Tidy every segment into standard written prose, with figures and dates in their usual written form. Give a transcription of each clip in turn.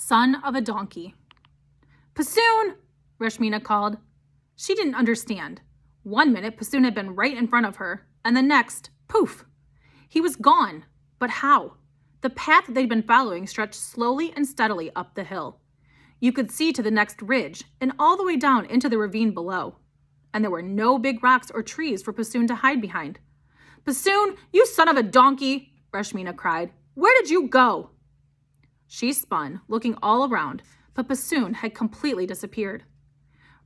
son of a donkey. Bassoon, Rashmina called. She didn't understand. 1 minute, Bassoon had been right in front of her, and the next, poof! He was gone. But how? The path they'd been following stretched slowly and steadily up the hill. You could see to the next ridge and all the way down into the ravine below. And there were no big rocks or trees for Bassoon to hide behind. "Bassoon, you son of a donkey!" Rashmina cried. "Where did you go?" She spun, looking all around, but Bassoon had completely disappeared.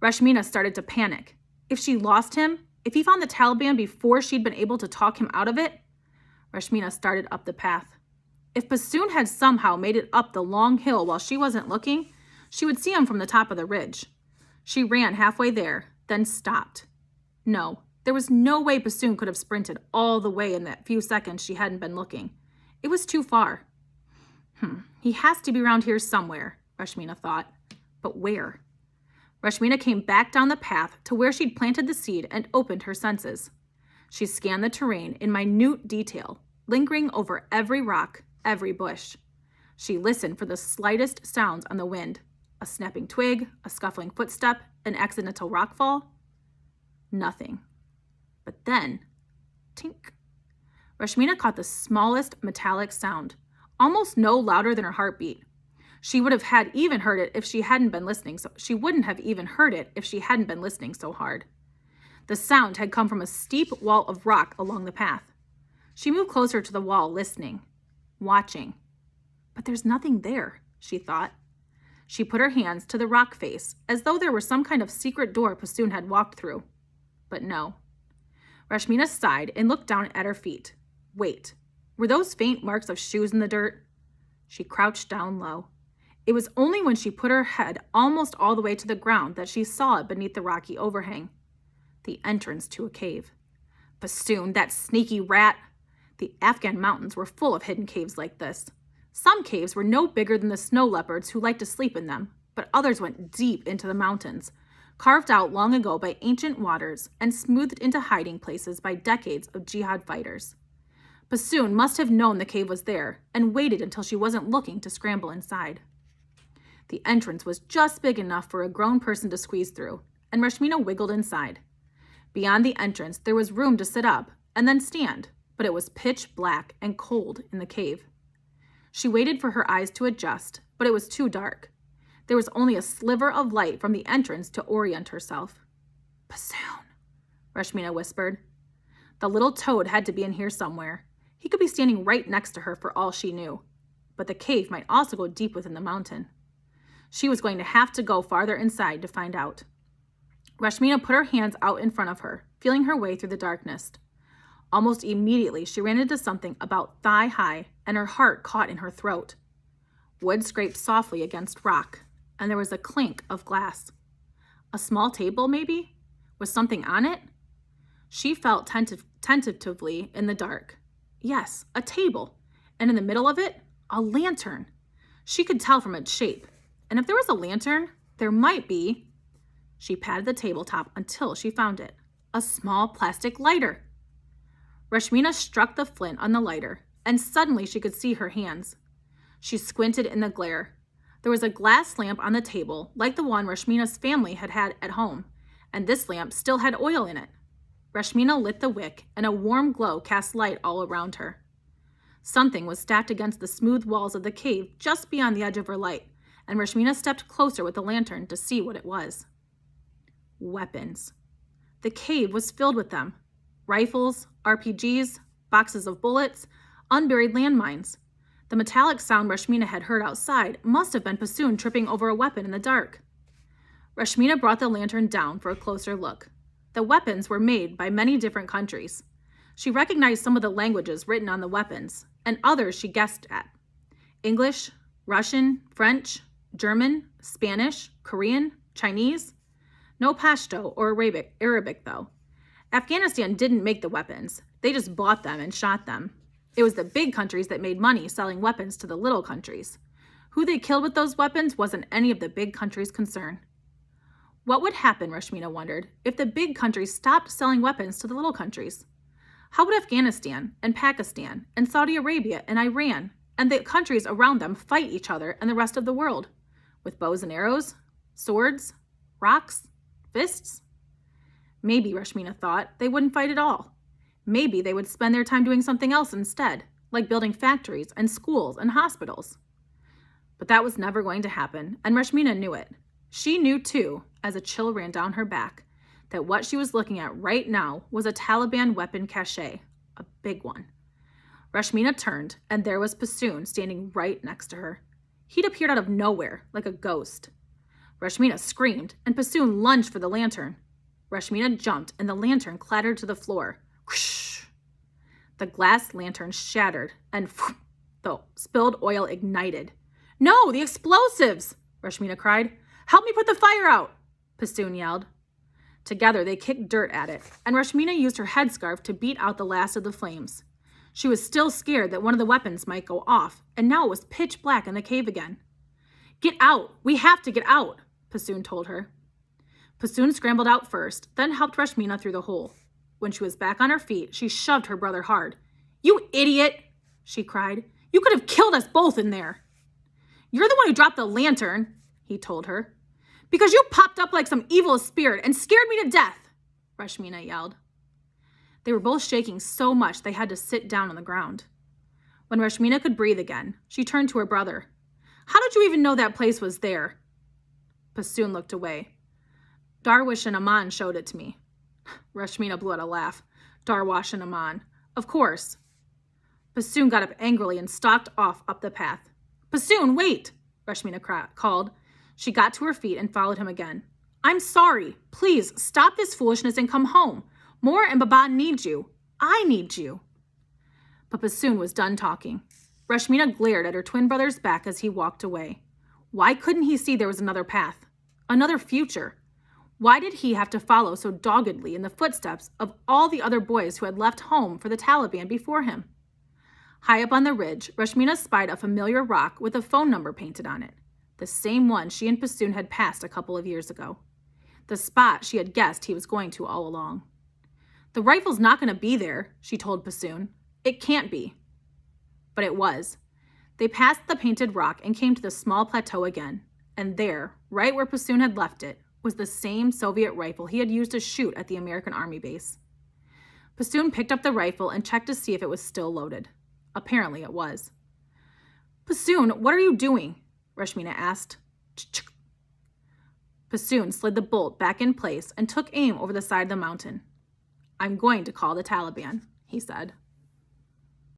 Rashmina started to panic. If she lost him, if he found the Taliban before she'd been able to talk him out of it, Rashmina started up the path. If Bassoon had somehow made it up the long hill while she wasn't looking, she would see him from the top of the ridge. She ran halfway there, then stopped. No, there was no way Bassoon could have sprinted all the way in that few seconds she hadn't been looking. It was too far. He has to be around here somewhere, Rashmina thought. But where? Rashmina came back down the path to where she'd planted the seed and opened her senses. She scanned the terrain in minute detail, lingering over every rock, every bush. She listened for the slightest sounds on the wind. A snapping twig, a scuffling footstep, an accidental rockfall. Nothing. But then, tink. Rashmina caught the smallest metallic sound, almost no louder than her heartbeat. She would have had even heard it if she hadn't been listening. She wouldn't have even heard it if she hadn't been listening so hard. The sound had come from a steep wall of rock along the path. She moved closer to the wall, listening, watching. But there's nothing there, she thought. She put her hands to the rock face, as though there were some kind of secret door Bassoon had walked through. But no. Rashmina sighed and looked down at her feet. Wait, were those faint marks of shoes in the dirt? She crouched down low. It was only when she put her head almost all the way to the ground that she saw it beneath the rocky overhang. The entrance to a cave. Bassoon, that sneaky rat! The Afghan mountains were full of hidden caves like this. Some caves were no bigger than the snow leopards who liked to sleep in them, but others went deep into the mountains, carved out long ago by ancient waters and smoothed into hiding places by decades of jihad fighters. Bassoon must have known the cave was there and waited until she wasn't looking to scramble inside. The entrance was just big enough for a grown person to squeeze through, and Rashmina wiggled inside. Beyond the entrance, there was room to sit up and then stand, but it was pitch black and cold in the cave. She waited for her eyes to adjust, but it was too dark. There was only a sliver of light from the entrance to orient herself. "Bassoon," Rashmina whispered. The little toad had to be in here somewhere. He could be standing right next to her for all she knew. But the cave might also go deep within the mountain. She was going to have to go farther inside to find out. Rashmina put her hands out in front of her, feeling her way through the darkness. Almost immediately, she ran into something about thigh-high, and her heart caught in her throat. Wood scraped softly against rock, and there was a clink of glass. A small table, maybe? Was something on it? She felt tentatively in the dark. Yes, a table, and in the middle of it, a lantern. She could tell from its shape. And if there was a lantern, there might be. She patted the tabletop until she found it. A small plastic lighter. Rashmina struck the flint on the lighter, and suddenly she could see her hands. She squinted in the glare. There was a glass lamp on the table, like the one Rashmina's family had had at home, and this lamp still had oil in it. Rashmina lit the wick, and a warm glow cast light all around her. Something was stacked against the smooth walls of the cave just beyond the edge of her light, and Rashmina stepped closer with the lantern to see what it was. Weapons. The cave was filled with them. Rifles, RPGs, boxes of bullets, unburied landmines. The metallic sound Rashmina had heard outside must have been Bassoon tripping over a weapon in the dark. Rashmina brought the lantern down for a closer look. The weapons were made by many different countries. She recognized some of the languages written on the weapons, and others she guessed at. English, Russian, French, German, Spanish, Korean, Chinese. No Pashto or Arabic though. Afghanistan didn't make the weapons. They just bought them and shot them. It was the big countries that made money selling weapons to the little countries. Who they killed with those weapons wasn't any of the big countries' concern. What would happen, Rashmina wondered, if the big countries stopped selling weapons to the little countries? How would Afghanistan and Pakistan and Saudi Arabia and Iran and the countries around them fight each other and the rest of the world with bows and arrows, swords, rocks, fists. Maybe, Rashmina thought, they wouldn't fight at all. Maybe they would spend their time doing something else instead, like building factories and schools and hospitals. But that was never going to happen, and Rashmina knew it. She knew, too, as a chill ran down her back, that what she was looking at right now was a Taliban weapon cache, a big one. Rashmina turned, and there was Bassoon standing right next to her. He'd appeared out of nowhere, like a ghost. Rashmina screamed, and Bassoon lunged for the lantern. Rashmina jumped, and the lantern clattered to the floor. Whoosh! The glass lantern shattered, and the spilled oil ignited. "No, the explosives!" Rashmina cried. "Help me put the fire out!" Bassoon yelled. Together, they kicked dirt at it, and Rashmina used her headscarf to beat out the last of the flames. She was still scared that one of the weapons might go off, and now it was pitch black in the cave again. "Get out! We have to get out!" Bassoon told her. Bassoon scrambled out first, then helped Rashmina through the hole. When she was back on her feet, she shoved her brother hard. "You idiot!" she cried. "You could have killed us both in there." "You're the one who dropped the lantern," he told her. "Because you popped up like some evil spirit and scared me to death," Rashmina yelled. They were both shaking so much they had to sit down on the ground. When Rashmina could breathe again, she turned to her brother. "How did you even know that place was there?" Bassoon looked away. "Darwish and Aman showed it to me." Rashmina blew out a laugh. "Darwash and Aman. Of course." Bassoon got up angrily and stalked off up the path. "Bassoon, wait!" Rashmina called. She got to her feet and followed him again. "I'm sorry. Please, stop this foolishness and come home. Moore and Baba need you. I need you." But Bassoon was done talking. Rashmina glared at her twin brother's back as he walked away. Why couldn't he see there was another path? Another future? Why did he have to follow so doggedly in the footsteps of all the other boys who had left home for the Taliban before him? High up on the ridge, Rashmina spied a familiar rock with a phone number painted on it, the same one she and Bassoon had passed a couple of years ago. The spot she had guessed he was going to all along. "The rifle's not going to be there," she told Bassoon. "It can't be." But it was. They passed the painted rock and came to the small plateau again, and there, right where Bassoon had left it, was the same Soviet rifle he had used to shoot at the American Army base. Bassoon picked up the rifle and checked to see if it was still loaded. Apparently it was. "Bassoon, what are you doing?" Rashmina asked. "Ch-ch-ch." Bassoon slid the bolt back in place and took aim over the side of the mountain. "I'm going to call the Taliban," he said.